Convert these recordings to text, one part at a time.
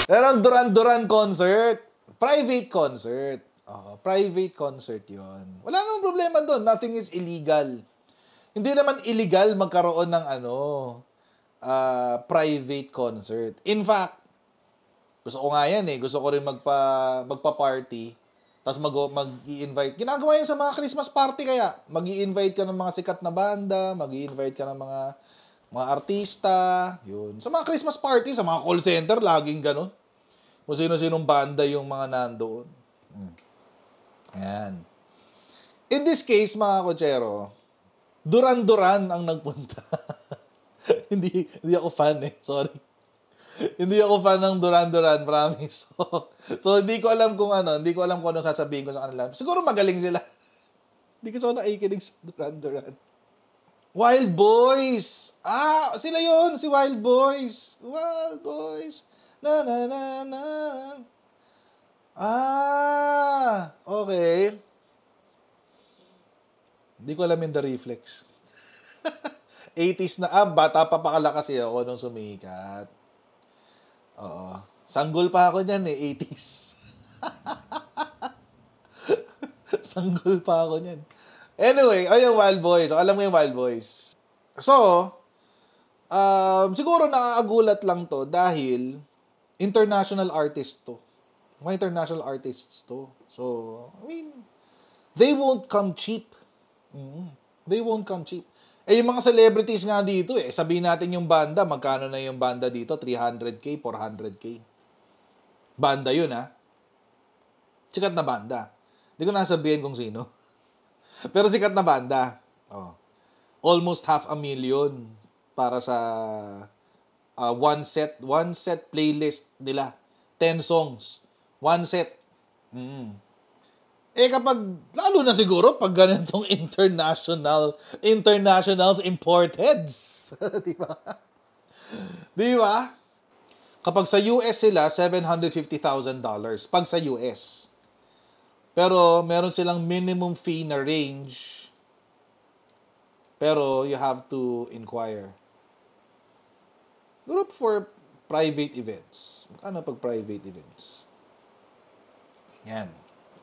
Pero Duran Duran concert, private concert. Private concert yon. Wala namang problema doon. Nothing is illegal. Hindi naman illegal magkaroon ng private concert. In fact, gusto ko nga yan eh. Gusto ko rin magpa-party. Tapos mag-i-invite. Ginagawa yan sa mga Christmas party kaya. Mag-i-invite ka ng mga sikat na banda. Mag-i-invite ka ng mga artista. Yun. Sa mga Christmas party, sa mga call center, laging ganun. Kung sino-sinong banda yung mga nandoon. Ayan. In this case, mga kotsero, Duran Duran ang nagpunta. hindi ako fan eh. Sorry. Hindi ako fan ng Duran Duran, promise. So hindi ko alam kung anong sasabihin ko sa kanila. Siguro magaling sila. Hindi ko so nakikinig sa Duran Duran. Wild Boys! Sila yon, si Wild Boys. Wild Boys. Na na na na. Okay. Hindi ko alam yung The Reflex. 80s na, bata pa pala kasi ako nung sumikat. Oo. Sanggol pa ako niyan eh, 80s. Sanggol pa ako niyan. Anyway, yung Wild Boys. Alam mo yung Wild Boys. So, siguro nakakagulat lang to dahil international artist to. Mga international artists to. So, I mean, they won't come cheap. They won't come cheap. Yung mga celebrities nga dito sabihin natin yung banda, magkano na yung banda dito? 300K, 400K. Banda yun, Sikat na banda. Hindi ko nasabihin kung sino. Pero sikat na banda. Almost 500,000 para sa one set playlist nila. 10 songs. One set. Kapag, lalo na siguro, pag ganitong internationals importeds. Di ba? Kapag sa US sila, $750,000. Pag sa US. Pero, meron silang minimum fee na range. Pero, you have to inquire. Group for private events. Ano pag private events? Yan.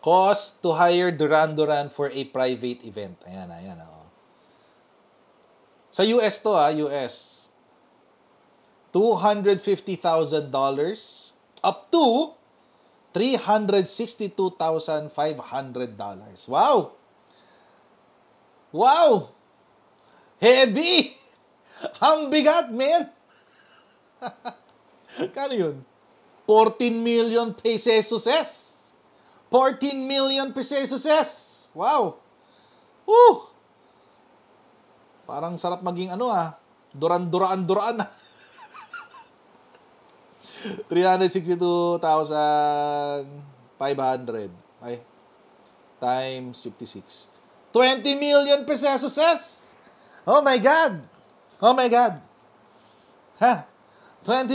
Cost to hire Duran Duran for a private event. Ayan. Sa US to, US. $250,000 up to $362,500. Wow! Wow! Heavy! Ang bigat, man! Kano yun? 14 million pesos. 14 million pesos. Wow! Woo! Parang sarap maging Duran-Duran. 362,500. Ay, times 56. 20 million pesos. Oh my God! 20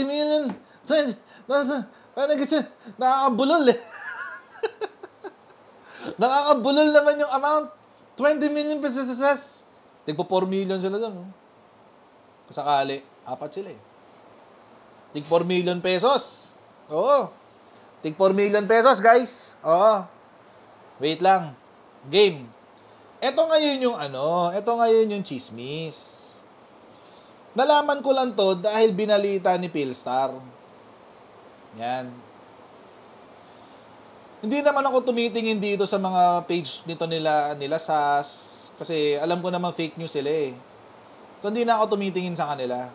million. 20. Parang kasi nakakabulol eh. Nakakabulol naman yung amount. 20 million pesos. Tigpo 4 million sila doon. Kasakali, 4 sila eh. Tig 4 million pesos. Oo. Tig 4 million pesos, guys. Oo. Wait lang. Game. Ito ngayon yung chismis. Nalaman ko lang to dahil binalita ni Philstar. Yan. Hindi naman ako tumitingin dito sa mga page nila SAS kasi alam ko naman fake news sila eh. So hindi na ako tumitingin sa kanila.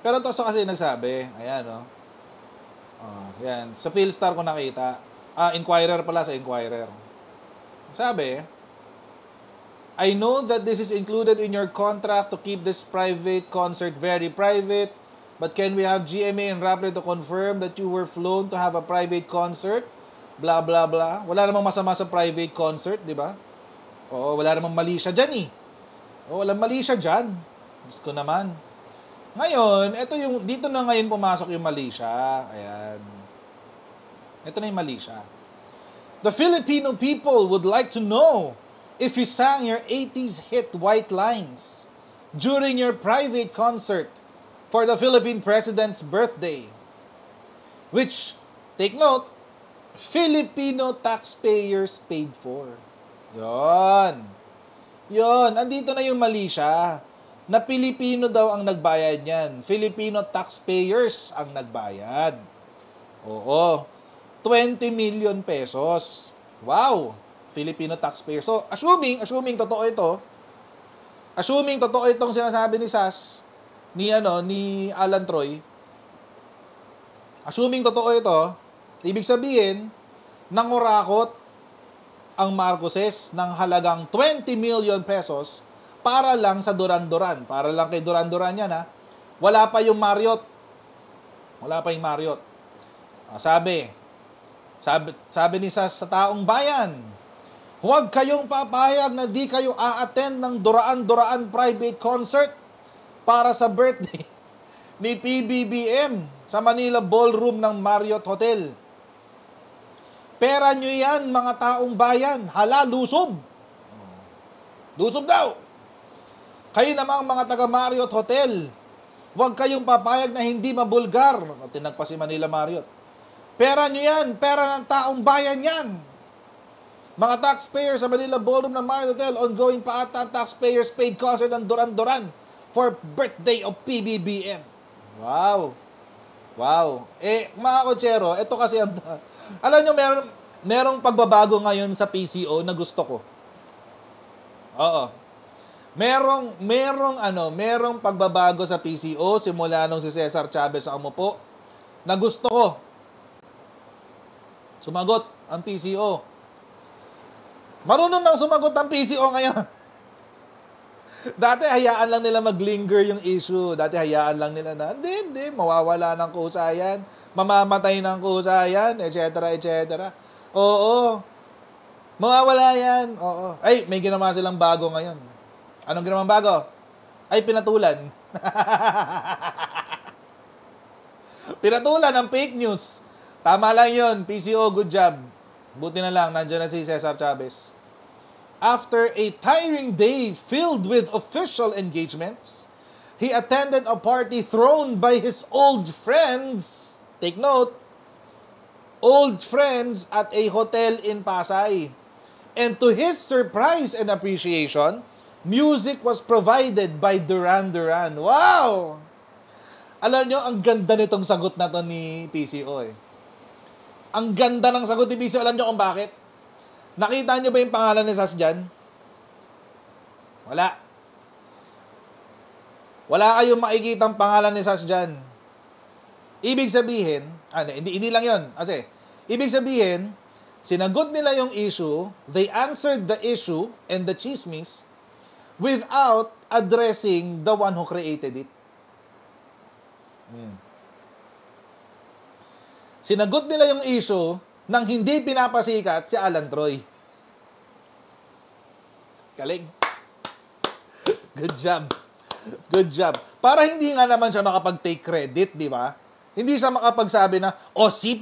Pero ito kasi nagsabi, ayan yan, sa Philstar ko nakita. Inquirer pala, sa Inquirer. Sabi, I know that this is included in your contract to keep this private concert very private, but can we have GMA and Rappler to confirm that you were flown to have a private concert? Blah, blah, blah. Wala namang masama sa private concert, di ba? Oo, wala namang mali siya dyan eh. Walang mali siya dyan. Gusto ko naman. Ngayon, dito na ngayon pumasok yung mali siya. Ayan. Ito na yung mali siya. The Filipino people would like to know if you sang your 80s hit White Lines during your private concert for the Philippine President's birthday. which, take note, Filipino taxpayers paid for. Yon. Yon, andito na yung mali siya. Na Pilipino daw ang nagbayad niyan. Filipino taxpayers ang nagbayad. Oo. 20 million pesos. Wow. Filipino taxpayers. So, assuming totoo ito, assuming totoo itong sinasabi ni Sas, ni Alan Troy, assuming totoo ito, ibig sabihin, nangurakot ang Marcoses ng halagang 20 million pesos para lang sa Duran-Duran. Para lang kay Duran-Duran yan, ha. Wala pa yung Marriott. Wala pa yung Marriott. Sabi ni Sas sa taong bayan, huwag kayong papayag na di kayo a-attend ng Duraan-Duraan private concert para sa birthday ni PBBM sa Manila Ballroom ng Marriott Hotel. Pera nyo yan, mga taong bayan. Hala, lusob. Lusob daw. Kayo namang mga taga Marriott Hotel, huwag kayong papayag na hindi mabulgar. Tinagpa si Manila Marriott. Pera nyo yan, pera ng taong bayan yan. Mga taxpayers sa Manila Ballroom ng Marriott Hotel, ongoing pa ata taxpayers paid concert ng Duran-Duran for birthday of PBBM. Wow. Wow. Mga kotsero, ito kasi, alam nyo, merong pagbabago ngayon sa PCO na gusto ko. Oo. Merong pagbabago sa PCO simula nung si Cesar Chavez ang umupo na gusto ko. Sumagot ang PCO. Marunong nang sumagot ang PCO ngayon. Dati hayaan lang nila maglinger yung issue. Dati hayaan lang nila na, hindi, mawawala ng kuhusayan, mamamatay ng kuhusayan, etc. Oo. Mawawala yan. Oo. Ay, may ginawa silang bago ngayon. Anong ginawang bago? Ay, pinatulan. Pinatulan ang fake news. Tama lang yun. PCO, good job. Buti na lang, nandiyan na si Cesar Chavez. After a tiring day filled with official engagements, he attended a party thrown by his old friends. Take note, old friends at a hotel in Pasay. And to his surprise and appreciation, music was provided by Duran-Duran. Wow! Alam nyo, ang ganda nitong sagot na to ni PCO eh. Ang ganda ng sagot ni PCO. Alam nyo kung bakit? Nakita nyo ba yung pangalan ni Sas dyan? Wala. Wala kayong makikita ang pangalan ni Sas dyan. Ibig sabihin, hindi lang yon. Kasi, ibig sabihin, sinagot nila yung issue, they answered the issue and the chismis without addressing the one who created it. Sinagot nila yung issue nang hindi pinapasikat si Alan Troy. Galing. Good job. Good job. Para hindi nga naman siya makapag-take credit, di ba? Hindi siya makapagsabi na,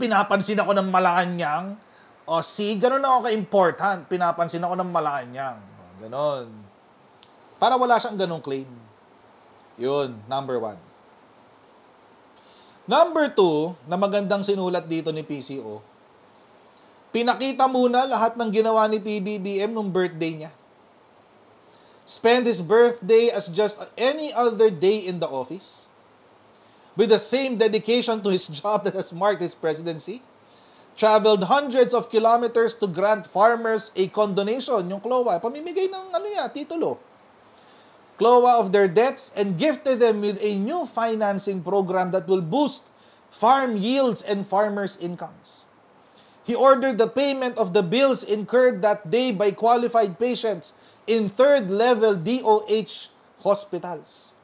pinapansin ako ng Malacanang. Ganun ako ka-important. Pinapansin ako ng Malacanang. Ganon. Para wala siyang ganong claim. Yun, number 1. Number 2, na magandang sinulat dito ni PCO, pinakita muna lahat ng ginawa ni PBBM nung birthday niya. Spend his birthday as just any other day in the office, with the same dedication to his job that has marked his presidency. Traveled hundreds of kilometers to grant farmers a condonation, yung CLOA, pamimigay ng titulo. CLOA of their debts and gifted them with a new financing program that will boost farm yields and farmers' incomes. He ordered the payment of the bills incurred that day by qualified patients in third-level DOH hospitals.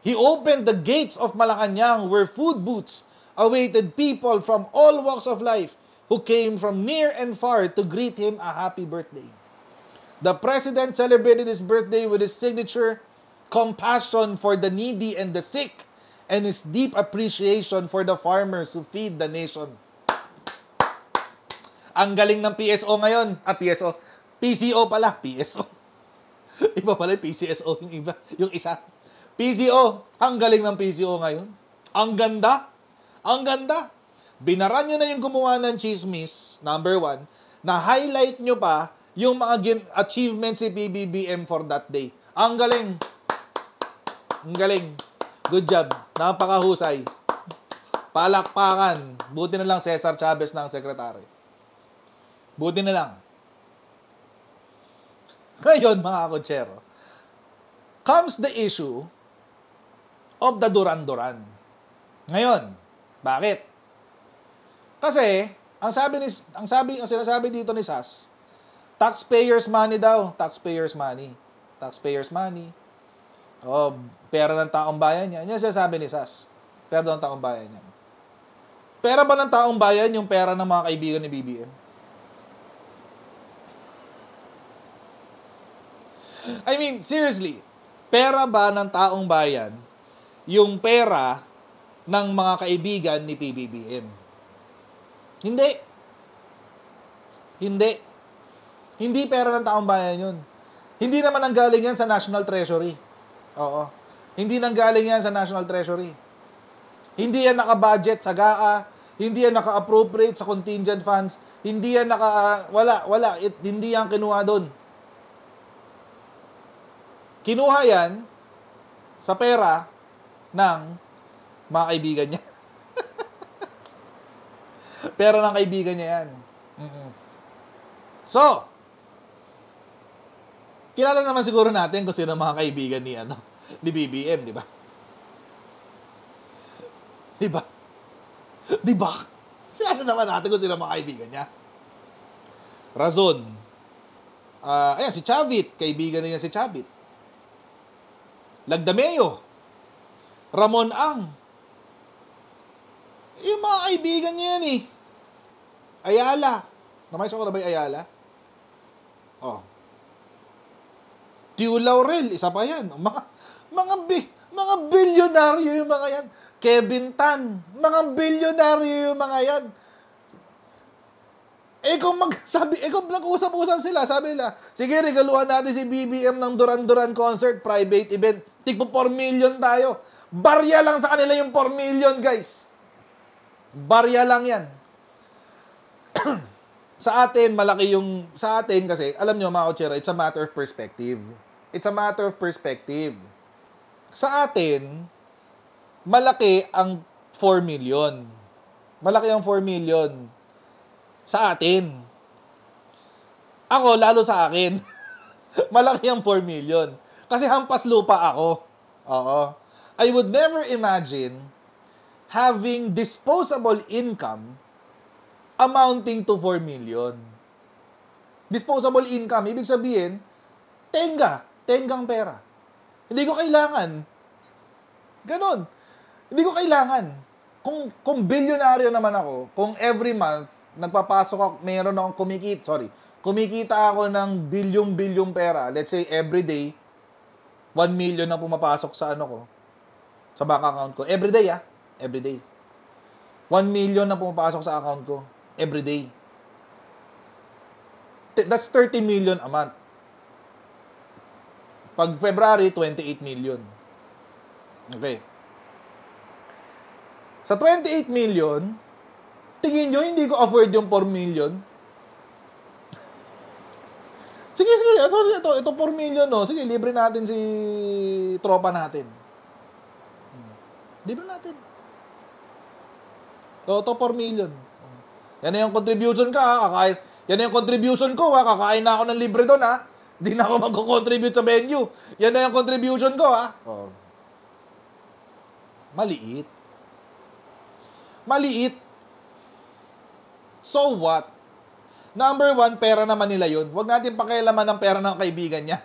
He opened the gates of Malacanang where food booths awaited people from all walks of life who came from near and far to greet him a happy birthday. The President celebrated his birthday with his signature compassion for the needy and the sick, and his deep appreciation for the farmers who feed the nation. Ang galing ng PSO ngayon. PCO pala. PSO. Iba pala yung PCSO yung isa. PCO. Ang galing ng PCO ngayon. Ang ganda. Ang ganda. Binaran nyo na yung gumawa ng chismis, number 1, na highlight nyo pa yung mga achievements si PBBM for that day. Ang galing. Ang galing. Good job. Napakahusay. Palakpakan. Buti na lang Cesar Chavez na ang sekretary. Buti na lang. Ngayon, mga kotsero, comes the issue of the Duran-Duran. Ngayon, bakit? Kasi, ang sinasabi dito ni Sas, taxpayers money daw, taxpayers money. Taxpayers money. O, pera ng taong bayan yan. Yan sinasabi ni Sas. Pera ng taong bayan yan. Pera ba ng taong bayan yung pera ng mga kaibigan ni BBM? I mean, seriously, pera ba ng taong bayan yung pera ng mga kaibigan ni PBBM? Hindi. Hindi. Hindi pera ng taong bayan yun. Hindi naman ang galing yan sa National Treasury. Oo. Hindi nang galing yan sa National Treasury. Hindi yan naka-budget sa GAA. Hindi yan naka-appropriate sa contingent funds. Hindi yan wala. Hindi yan kinuha doon. Kinuha yan sa pera ng mga kaibigan niya. Pera ng kaibigan niya yan. So, kilala naman siguro natin kung sino mga kaibigan ni BBM, di ba? Di ba? Kilala naman natin kung sino mga kaibigan niya. Razon. Ayan, si Chavit. Kaibigan niya si Chavit. Lagdameo. Ramon Ang. Yung mga kaibigan niya yan eh. Ayala. Namayos ako na ba yung Ayala? Oh. Tio Laurel, isa pa yan. Mga bilyonaryo yung mga yan. Kevin Tan, mga bilyonaryo yung mga yan. Kung nag-usap-usap sila, sabi nila, sige, regaluhan natin si BBM ng Duran-Duran concert, private event. Tigpo 4 million tayo. Barya lang sa kanila yung 4 million, guys. Barya lang yan. Sa atin kasi, alam nyo mga kotsera, it's a matter of perspective. It's a matter of perspective. Sa atin, malaki ang 4 million. Malaki ang 4 million. Sa atin. Ako, lalo sa akin. Malaki ang 4 million. Kasi hampas lupa ako. Oo. I would never imagine having disposable income amounting to 4 million. Disposable income, ibig sabihin, tenggang pera. Hindi ko kailangan. Ganon. Hindi ko kailangan. Kung bilyonaryo naman ako, kung every month, nagpapasok ako, mayroon akong kumikita ako ng bilyong pera. Let's say, every day, 1 million na pumapasok sa sa bank account ko. Every day. Every day. 1 million na pumapasok sa account ko. Every day. That's 30 million a month. Pag February, 28 million. Okay. Sa 28 million, tingin nyo, hindi ko afford yung 4 million? Sige, ito 4 million, no? Sige, libre natin si tropa natin. Libre natin. Ito 4 million. Yan na yung contribution ka, ha? Yan na yung contribution ko, ha? Kakain na ako ng libre doon, ha? Hindi na ako mag-contribute sa venue. Yan na yung contribution ko, ha? Oh. Maliit. So what? Number 1, pera naman nila yun. Huwag natin pakialaman ng pera ng kaibigan niya.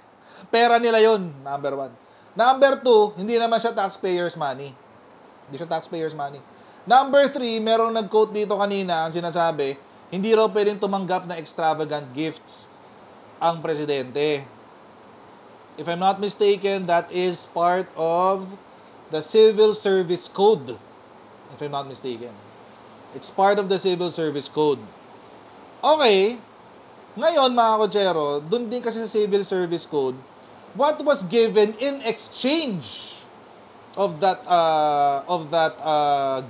Pera nila yun, number 1. Number 2, hindi naman siya taxpayers money. Hindi siya taxpayers money. Number 3, merong nag-quote dito kanina, ang sinasabi, hindi raw pwedeng tumanggap na extravagant gifts ang presidente. If I'm not mistaken, that is part of the Civil Service Code. If I'm not mistaken. It's part of the Civil Service Code. Okay, ngayon mga kotsero, dun din kasi sa Civil Service Code, what was given in exchange of that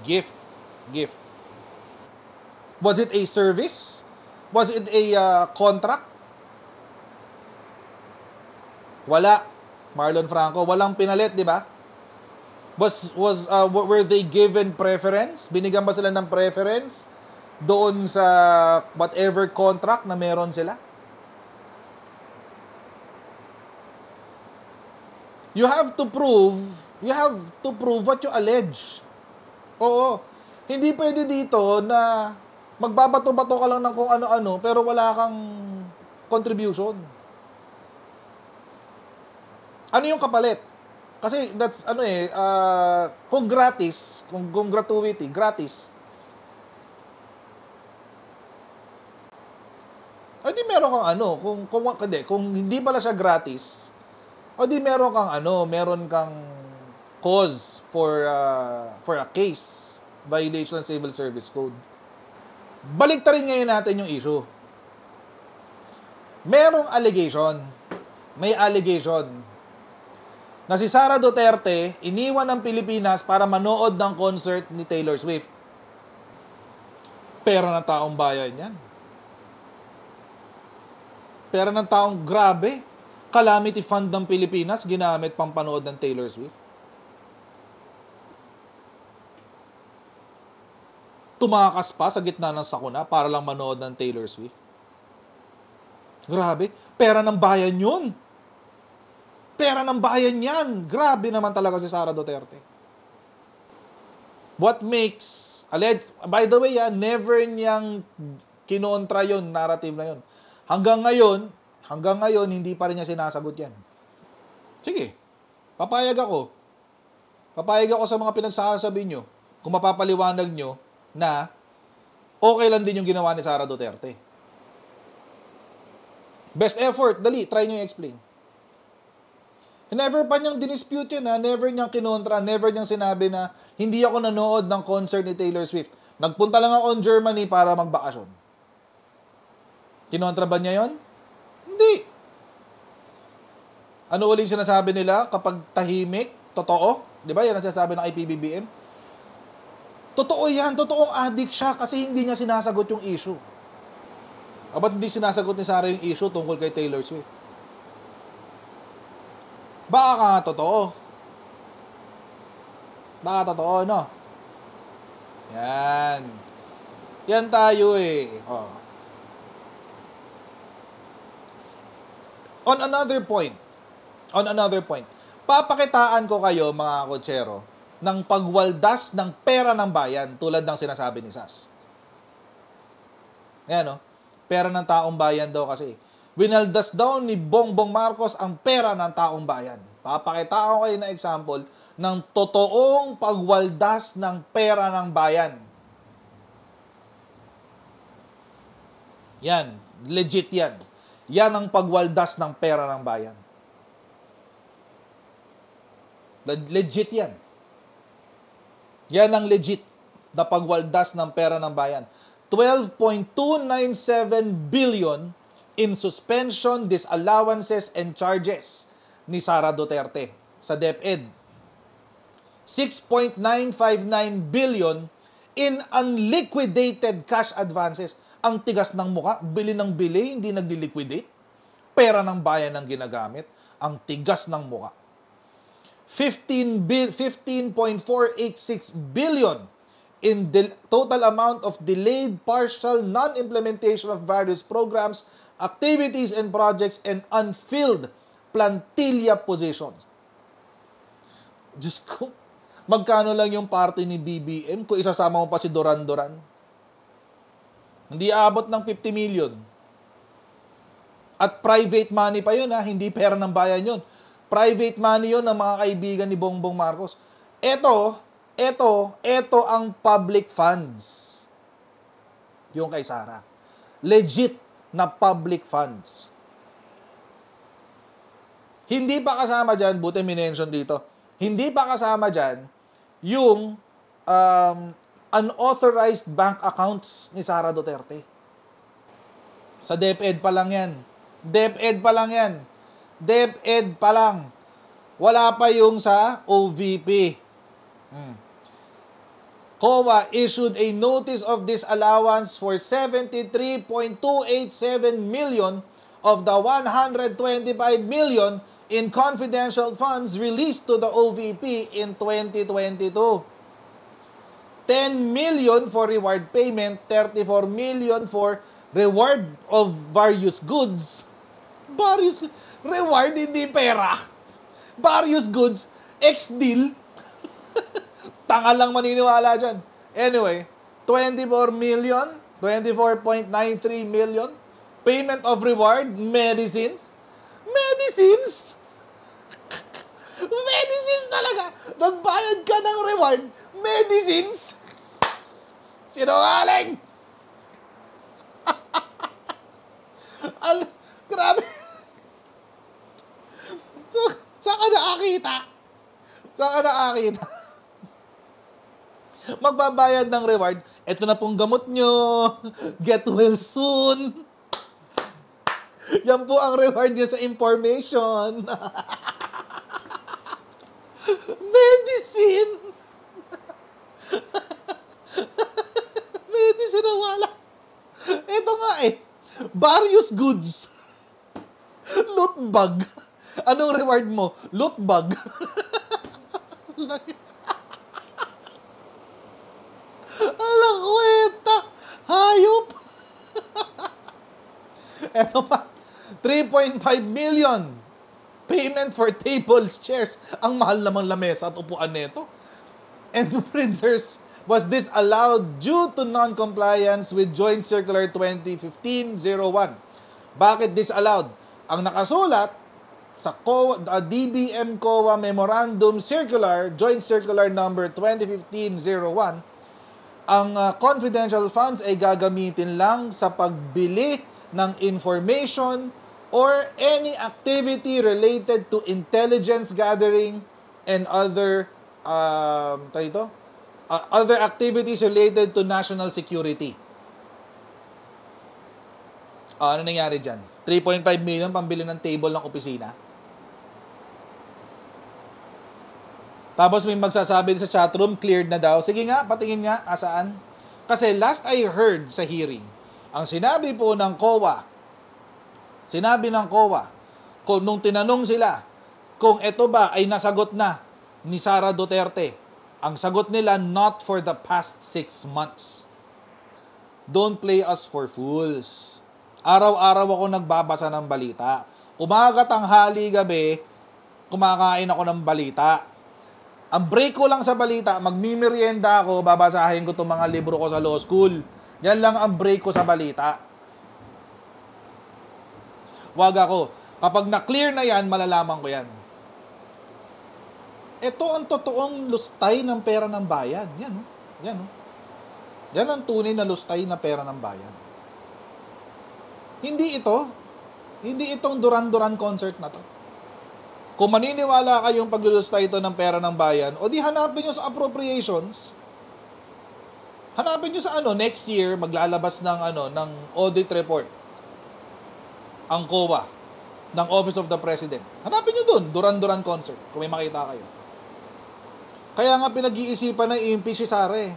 gift? Was it a service? Was it a contract? Wala. Marlon Franco, walang pinalit, di ba? Were they given preference? Binigyan ba sila ng preference doon sa whatever contract na meron sila? You have to prove what you allege. Oo. Hindi pwede dito na magbabato-bato ka lang ng kung ano-ano pero wala kang contribution. Ano yung kapalit? Kasi that's kung gratis, kung gratuity, gratis. Di meron kang kung hindi pala siya gratis, di meron kang cause for a case violation ng Civil Service Code. Baliktarin ngayon natin yung issue. May allegation na si Sara Duterte iniwan ng Pilipinas para manood ng concert ni Taylor Swift. Pera ng taong bayan yan. Pera ng taong grabe. Calamity Fund ng Pilipinas ginamit pang panood ng Taylor Swift. Tumakas pa sa gitna ng sakuna para lang manood ng Taylor Swift. Grabe. Pera ng bayan yun. Pera ng bayan yan. Grabe naman talaga si Sara Duterte. What makes, by the way, never niyang kinontra yun, narrative na yun. Hanggang ngayon, hindi pa rin niya sinasagot yan. Sige, papayag ako. Papayag ako sa mga pinagsasabi nyo kung mapapaliwanag nyo na okay lang din yung ginawa ni Sara Duterte. Best effort, dali, try nyo i-explain. Never pa niyang dinispute yun, never niyang kinontra, never niyang sinabi na hindi ako nanood ng concert ni Taylor Swift. Nagpunta lang ako in Germany para magbakasyon. Kinontra ba niya yun? Hindi. Ano ulit sinasabi nila kapag tahimik? Totoo? Di ba? Yan ang sinasabi ng IPBBM. Totoo yan. Totoong addict siya kasi hindi niya sinasagot yung issue. Ba't hindi sinasagot ni Sara yung issue tungkol kay Taylor Swift? Baka totoo. Baka totoo, no? Yan. Yan tayo eh. Oh. On another point, papakitaan ko kayo mga kotsero ng pagwaldas ng pera ng bayan tulad ng sinasabi ni Sas. Ayan, no? Pera ng taong bayan daw kasi. Winaldas daw ni Bongbong Marcos ang pera ng taong bayan. Papakitaan ko kayo na example ng totoong pagwaldas ng pera ng bayan. Yan, legit yan. Yan ang pagwaldas ng pera ng bayan. Legit yan. Yan ang legit na pagwaldas ng pera ng bayan. 12.297 billion in suspension, disallowances, and charges ni Sara Duterte sa DepEd. 6.959 billion in unliquidated cash advances. Ang tigas ng muka, bili ng bili, hindi nagli-liquidate. Pera ng bayan ang ginagamit. Ang tigas ng muka. 15.486 billion in total amount of delayed partial non-implementation of various programs, activities and projects, and unfilled plantilla positions. Diyos ko, magkano lang yung party ni BBM kung isasama mo pa si Duran Duran? Hindi aabot ng 50 million. At private money pa yun, hindi pera ng bayan yun. Private money yun ng mga kaibigan ni Bongbong Marcos. Ito ang public funds. Yung kay Sara. Legit na public funds. Hindi pa kasama dyan, buti minention dito, hindi pa kasama dyan yung unauthorized bank accounts ni Sara Duterte. Sa DepEd pa lang yan. DepEd pa lang. Wala pa yung sa OVP. COA issued a notice of disallowance for 73.287 million of the 125 million in confidential funds released to the OVP in 2022. 10 million for reward payment, 34 million for reward of various goods. Reward, hindi pera. Various goods, ex-deal. Tanga lang maniniwala dyan. Anyway, 24 million, 24.93 million, payment of reward, medicines. Medicines? Medicines talaga. Nagbayad ka ng reward, medicines. Sinungaling. Grabe. So, saan ka nakakita? Saan ka nakakita? Magbabayad ng reward. Ito na pong gamot nyo. Get well soon. Yan po ang reward niya sa information. Medicine. Medicine na wala. Ito nga various goods. Loot bag. Anong reward mo? Loot bag. Alang kwenta. Hayop. Eto pa. 3.5 million. Payment for tables, chairs. Ang mahal namang lamesa at upuan nito. And printers was disallowed due to non-compliance with Joint Circular 2015-01. Bakit disallowed? Ang nakasulat sa DBM COA Memorandum Circular, Joint Circular number 2015-01, ang confidential funds ay gagamitin lang sa pagbili ng information or any activity related to intelligence gathering and other other activities related to national security. Ano nangyari dyan? 3.5 million pambili ng table ng opisina. Tapos may magsasabi sa chatroom, cleared na daw. Sige nga, patingin nga, asaan? Kasi last I heard sa hearing, ang sinabi po ng COA, nung tinanong sila, kung ito ba ay nasagot na ni Sara Duterte, ang sagot nila, not for the past 6 months. Don't play us for fools. Araw-araw ako nagbabasa ng balita. Umaga, tanghali, gabi, kumakain ako ng balita. Ang break ko lang sa balita, magmimerienda ako, babasahin ko itong mga libro ko sa law school. Yan lang ang break ko sa balita. Wag ako. Kapag na-clear na yan, malalaman ko yan. Ito ang totoong lustay ng pera ng bayan. Yan, oh. Yan, oh. Yan ang tunay na lustay na pera ng bayan. Hindi itong Duran-Duran concert na to. Kung maniniwala kayong paglulustay ito ng pera ng bayan, o di hanapin nyo sa appropriations. Hanapin nyo sa next year, maglalabas ng audit report. Ang COA, ng Office of the President. Hanapin nyo dun, Duran-Duran concert, kung may makita kayo. Kaya nga pinag-iisipan na i-impeach si Sara eh.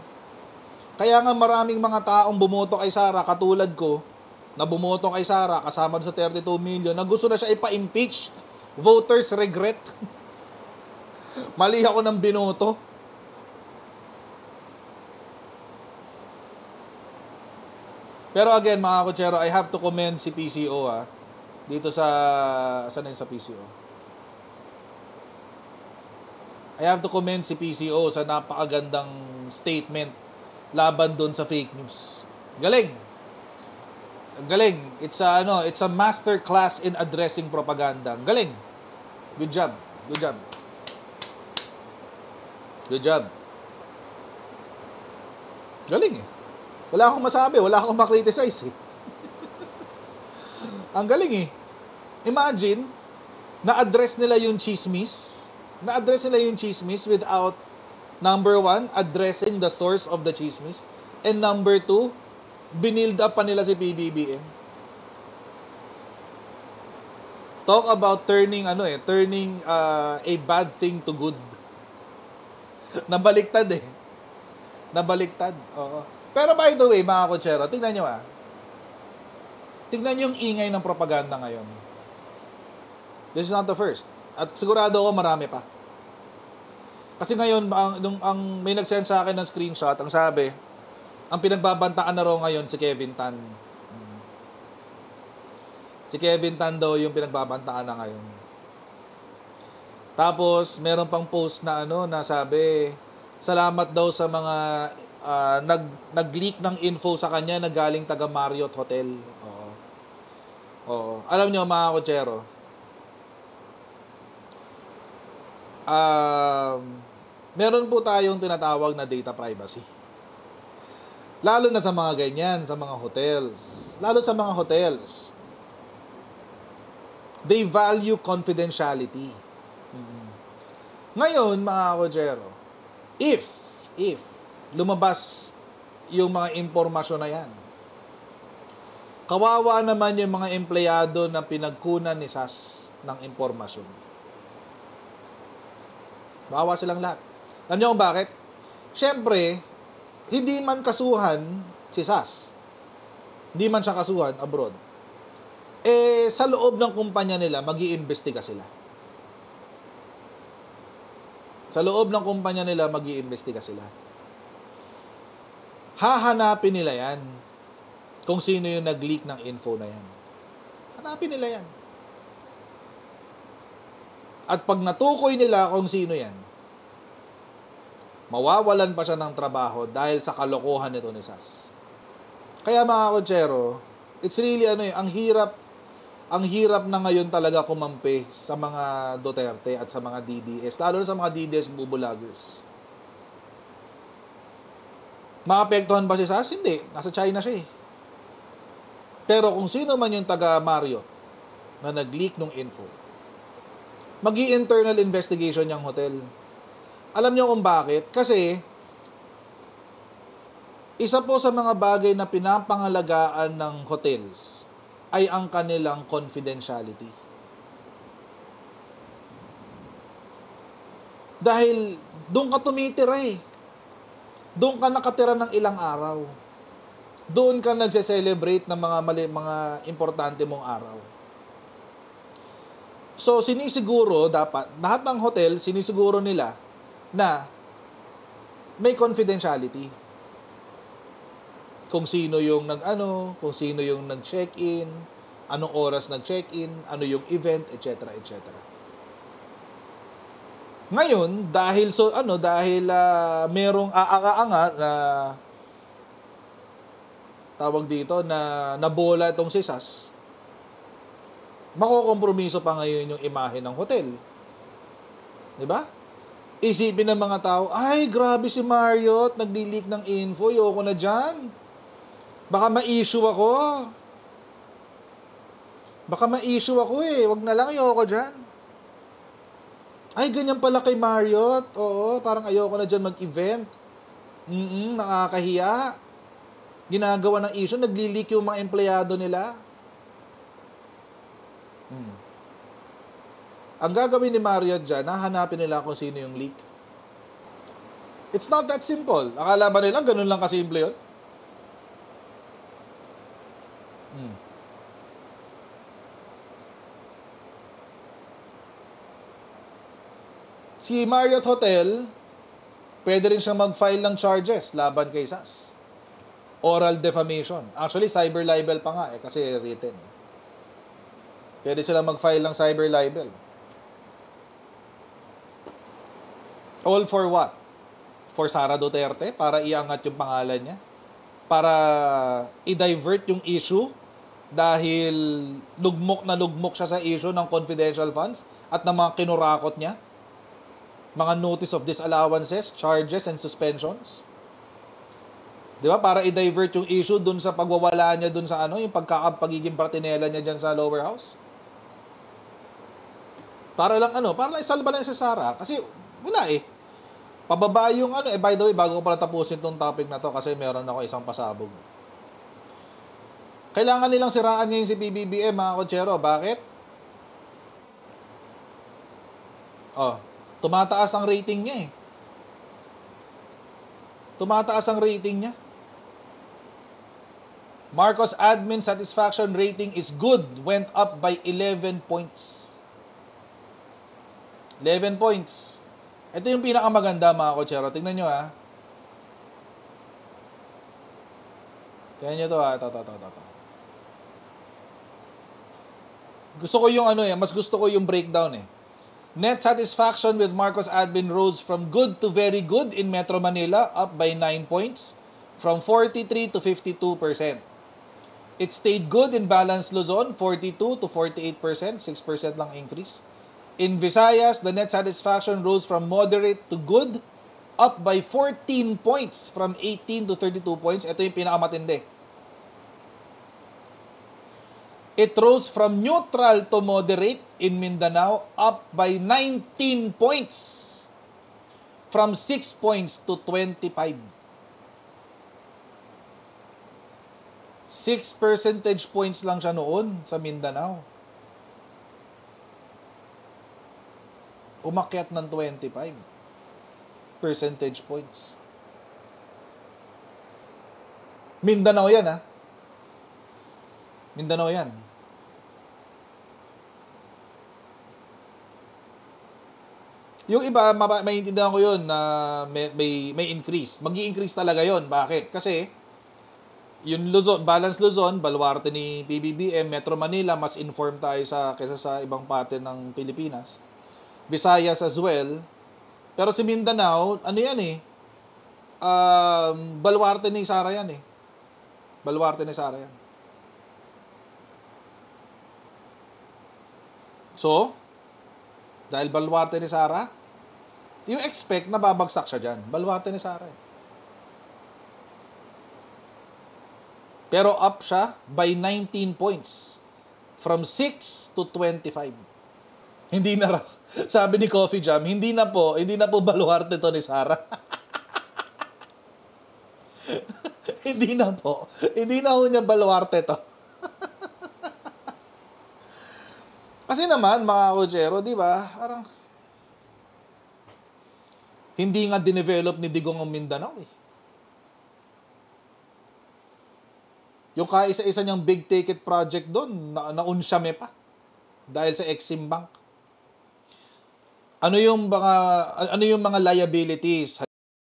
Kaya nga maraming mga taong bumoto kay Sara, katulad ko, na bumoto kay Sara, kasama sa 32 million, na gusto na siya ipa-impeach. Voters regret. Mali ako ng binoto. Pero again, mga kutsero, I have to commend si PCO dito sa saan sa PCO. I have to commend si PCO sa napakagandang statement laban doon sa fake news. Galing. Galing. It's a master class in addressing propaganda. Galing. Good job. Good job. Good job. Galing eh. Wala akong masabi, wala akong makriticize eh. Ang galing eh. Imagine, na-address nila yung chismis. Na-address nila yung chismis without, number 1, addressing the source of the chismis. And number 2, binild up pa nila si PBBM. Talk about turning a bad thing to good. Nabaliktad eh. Nabaliktad. Oo. Pero by the way, mga kutsero, tingnan nyo Tingnan nyo yung ingay ng propaganda ngayon. This is not the first. At sigurado ako marami pa. Kasi ngayon, may nag-send sa akin ng screenshot, ang sabi, ang pinagbabantaan na raw ngayon si Kevin Tan. Si Kevin Tan daw yung pinagbabantaan na ngayon. Tapos, meron pang post na na sabi, salamat daw sa mga nag-leak ng info sa kanya na galing taga Marriott Hotel. Oo. Oo. Alam nyo, mga kutsero, meron po tayong tinatawag na data privacy. Lalo na sa mga ganyan, sa mga hotels. Lalo sa mga hotels. They value confidentiality. Ngayon, mga kutsero, if lumabas yung mga impormasyon na yan, kawawa naman yung mga empleyado na pinagkunan ni SAS ng impormasyon. Bawa silang lahat. Alam niyo kung bakit? Siyempre, hindi man kasuhan si SAS. Hindi man siya kasuhan abroad. Sa loob ng kumpanya nila, mag-iimbestiga sila. Sa loob ng kumpanya nila, mag-iimbestiga sila. Hahanapin nila yan kung sino yung nag-leak ng info na yan. Hanapin nila yan. At pag natukoy nila kung sino yan, mawawalan pa siya ng trabaho dahil sa kalokohan nito ni SAS. Kaya mga kutsero, it's really ang hirap na ngayon talaga kumampi sa mga Duterte at sa mga DDS, lalo na sa mga DDS bubulagers. Maapektuhan ba si SAS? Hindi. Nasa China siya eh. Pero kung sino man yung taga Marriott na nag-leak ng info, mag-i-internal investigation yung hotel. Alam niyo kung bakit? Kasi, isa po sa mga bagay na pinapangalagaan ng hotels ay ang kanilang confidentiality. Dahil, doon ka tumitira eh. Doon ka nakatira ng ilang araw. Doon ka nagse-celebrate ng mga importante mong araw. So, sinisiguro dapat, lahat ng hotel, sinisiguro nila na may confidentiality. Kung sino yung kung sino yung nag-check-in, anong oras nag-check-in, ano yung event, etc., etc. Ngayon, dahil merong aanga na tawag dito na nabola itong si SAS, makokompromiso pa ngayon yung imahe ng hotel. 'Di ba? Isipin ng mga tao, ay, grabe si Marriott, nagli-leak ng info, ayoko na dyan. Baka ma-issue ako. Wag na lang, ayoko dyan. Ay, ganyan pala kay Marriott. Oo, parang ayoko na dyan mag-event. Nakakahiya. Ginagawa ng issue, nagli-leak yung mga empleyado nila. Ang gagawin ni Marriott dyan, hahanapin nila kung sino yung leak. It's not that simple. Akala ba nila, ganun lang kasimple yun? Si Marriott Hotel, pwede rin siyang mag-file ng charges laban kay SAS. Oral defamation. Actually, cyber libel pa nga kasi written. Pwede sila mag-file ng cyber libel. All for what? For Sara Duterte? Para iangat yung pangalan niya? Para i-divert yung issue? Dahil lugmok siya sa issue ng confidential funds at ng mga kinurakot niya? Mga notice of disallowances, charges, and suspensions? Di ba? Para i-divert yung issue dun sa pagwawala niya dun sa yung pagiging partinela niya dyan sa lower house? Para lang isalba lang si Sara. Kasi wala eh. Pababa yung by the way, bago ko pala tapusin tong topic na to kasi meron ako isang pasabog. Kailangan nilang siraan ngayon si PBBM, mga kutsero. Bakit? Tumataas ang rating niya eh. Tumataas ang rating niya. Marcos admin satisfaction rating is good. Went up by 11 points. 11 points. Ito yung pinakamaganda mga kotsero. Tingnan nyo ha. Tingnan nyo to ha. Ito. Gusto ko yung mas gusto ko yung breakdown eh. Net satisfaction with Marcos admin rose from good to very good in Metro Manila, up by 9 points, from 43 to 52%. It stayed good in Balanced Luzon, 42 to 48%, 6% lang increase. In Visayas, the net satisfaction rose from moderate to good, up by 14 points, from 18 to 32 points. Ito yung pinakamatindi. It rose from neutral to moderate in Mindanao, up by 19 points, from 6 points to 25. 6 percentage points lang siya noon sa Mindanao. Umakyat ng 25 percentage points. Mindanao yan ha. Mindanao yan. Yung iba, maintindihan ko yun na may increase. Mag-i-increase talaga yun. Bakit? Kasi, yung Luzon, Balance Luzon, baluarte ni PBBM, Metro Manila, mas informed tayo kaysa sa ibang parte ng Pilipinas. Visayas as well. Pero si Mindanao, yan eh, baluarte ni Sara yan eh. Baluarte ni Sara yan. So, dahil baluarte ni Sara, you expect na babagsak siya dyan. Baluarte ni Sara eh. Pero up siya by 19 points. From 6 to 25. Hindi na raw. Sabi ni Coffee Jam, hindi na po baluarte to ni Sara. Hindi na po. Hindi na ho niya baluarte to. Kasi naman, mga kotsero, di ba? Parang, hindi nga dinevelop ni Digong ang Mindanao eh. Yung kaisa-isa niyang big ticket project doon, naunsyame pa. Dahil sa Exim Bank. Ano yung mga liabilities?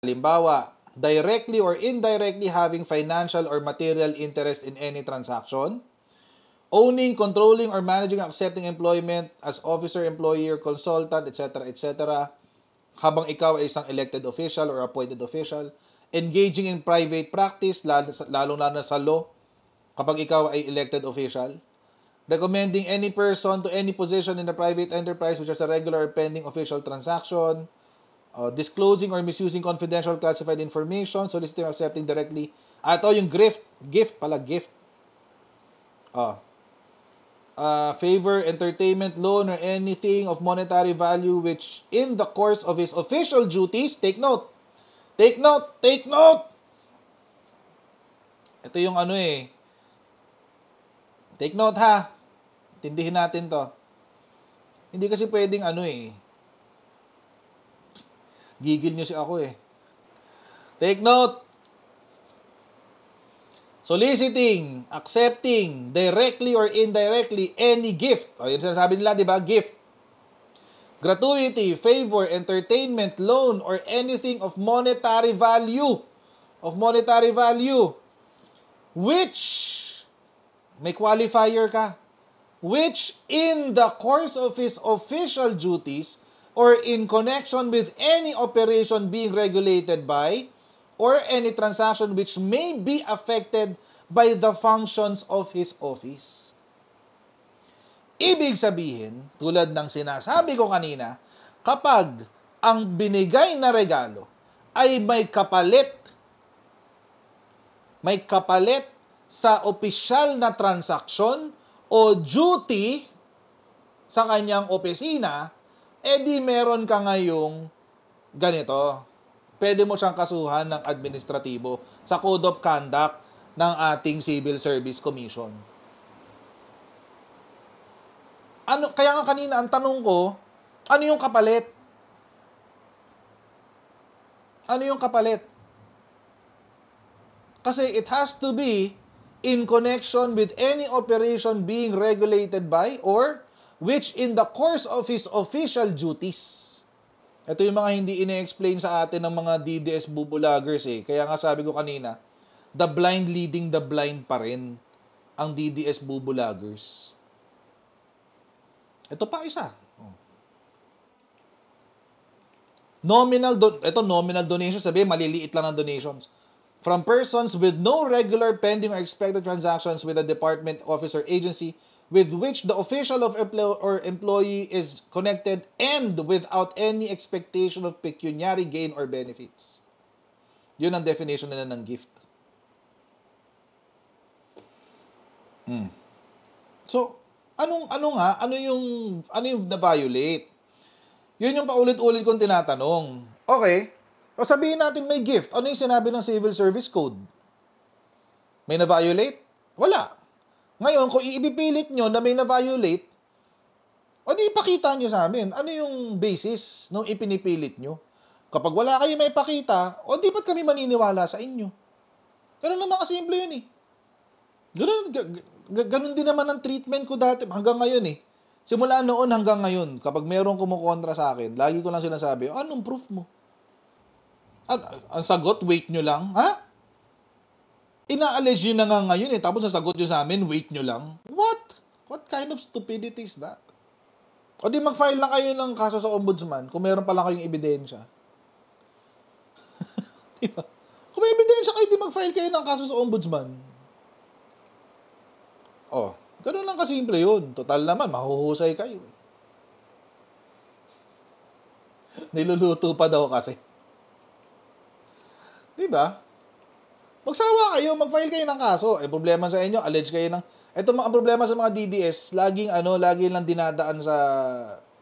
Halimbawa, directly or indirectly having financial or material interest in any transaction, owning, controlling, or managing, accepting employment as officer, employee, or consultant, etc., etc., habang ikaw ay isang elected official or appointed official, engaging in private practice, lalo na sa law, kapag ikaw ay elected official, recommending any person to any position in a private enterprise which has a regular or pending official transaction, disclosing or misusing confidential classified information, soliciting or accepting directly. Ito yung gift. Favor, entertainment, loan, or anything of monetary value which in the course of his official duties, take note. Ito yung take note ha. Tindihin natin to. Hindi kasi pwedeng gigil nyo si ako eh. Take note. Soliciting, accepting, directly or indirectly, any gift. Yun sinasabi nila, di ba? Gift. Gratuity, favor, entertainment, loan, or anything of monetary value. Which, may qualifier ka. Which in the course of his official duties or in connection with any operation being regulated by or any transaction which may be affected by the functions of his office. Ibig sabihin, tulad ng sinasabi ko kanina, kapag ang binigay na regalo ay may kapalit sa opisyal na transaksyon o duty sa kanyang opisina, edi meron ka ngayong ganito. Pwede mo siyang kasuhan ng administratibo sa Code of Conduct ng ating Civil Service Commission. Kaya nga kanina ang tanong ko, ano yung kapalit? Kasi it has to be in connection with any operation being regulated by or which in the course of his official duties. Ito yung mga hindi ine-explain sa atin ng mga DDS bubulagers eh. Kaya nga sabi ko kanina, the blind leading the blind pa rin ang DDS bubulagers. Ito pa isa. Nominal donation, sabi maliliit lang ang donations. From persons with no regular pending or expected transactions with a department, office, or agency with which the official of or employee is connected and without any expectation of pecuniary gain or benefits. Yun ang definition nila ng gift. So, ano yung na-violate? Yun yung paulit-ulit kong tinatanong. Okay, o sabihin natin may gift. Ano yung sinabi ng Civil Service Code? May na-violate? Wala. Ngayon, kung iipipilit nyo na may na-violate, o di ipakita nyo sa amin. Ano yung basis nung ipinipilit nyo? Kapag wala kayo may pakita, o di ba't kami maniniwala sa inyo? Ganun naman kasimple yun eh. Ganun din naman ang treatment ko dati hanggang ngayon eh. Simula noon hanggang ngayon, kapag mayroong kumukontra sa akin, lagi ko lang sinasabi, anong proof mo? Ang sagot, wait nyo lang. Ha? Ina-allege nyo na nga ngayon eh, tapos nasagot nyo sa amin, wait nyo lang. What? What kind of stupidity is that? O di mag-file lang kayo ng kaso sa ombudsman kung meron pala kayong ebidensya. Diba? Kung may ebidensya kayo, di mag-file kayo ng kaso sa ombudsman. Oh, ganun lang kasimple yun. Total naman, mahuhusay kayo. Niluluto pa daw kasi. Diba? Magsawa kayo, mag-file kayo ng kaso. Eh, problema sa inyo, allege kayo ng... Ito mga problema sa mga DDS, laging lang dinadaan sa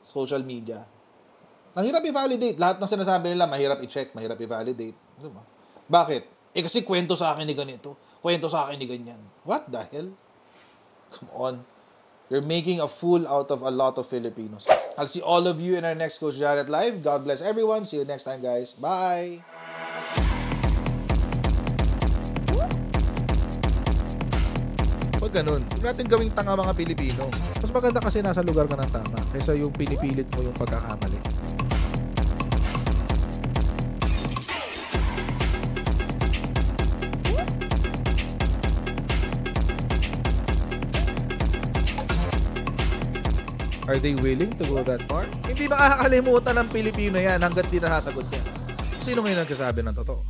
social media. Mahirap i-validate. Lahat ng sinasabi nila, mahirap i-check, mahirap i-validate. Diba? Bakit? Eh, kasi kwento sa akin ni ganito. Kwento sa akin ni ganyan. What the hell? Come on. You're making a fool out of a lot of Filipinos. I'll see all of you in our next Coach Jared Live. God bless everyone. See you next time, guys. Bye! Pag ganun, huwag natin gawing tanga mga Pilipino. Mas maganda kasi nasa lugar ka ng tama kaysa yung pinipilit mo yung pagkakamali. Are they willing to go that far? Hindi makakalimutan ng Pilipino yan hanggat di nasasagot niya. Sino ngayon nagsasabi ng totoo?